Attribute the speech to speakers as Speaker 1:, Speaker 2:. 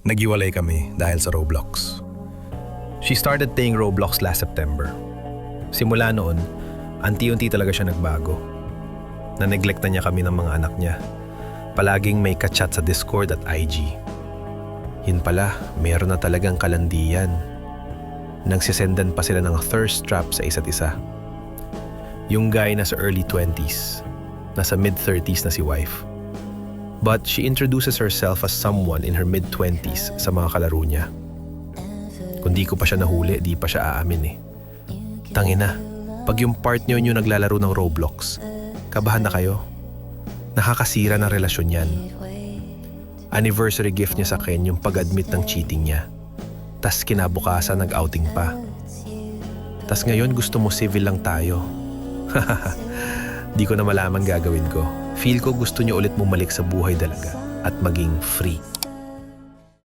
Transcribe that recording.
Speaker 1: Naghiwalay kami dahil sa Roblox.
Speaker 2: She started playing Roblox last September. Simula noon, unti-unti talaga siya nagbago. Na-neglect na niya kami ng mga anak niya. Palaging may kachat sa Discord at IG. Yun pala, meron na talagang kalandian. Nagsisendan pa sila ng thirst trap sa isa't isa. Yung guy nasa early 20s, nasa mid-30s na si wife. But she introduces herself as someone in her mid-20s sa mga kalaro niya. Kung di ko pa siya nahuli, di pa siya aamin eh. Tangina, pag yung partner niyo naglalaro ng Roblox, kabahan na kayo. Nakakasira ng relasyon yan. Anniversary gift niya sa akin yung pag-admit ng cheating niya. Tas kinabukasan nag-outing pa. Tas ngayon gusto mo civil lang tayo. Di ko na malaman gagawin ko. Feel ko gusto niyo ulit bumalik sa buhay dalaga at maging free.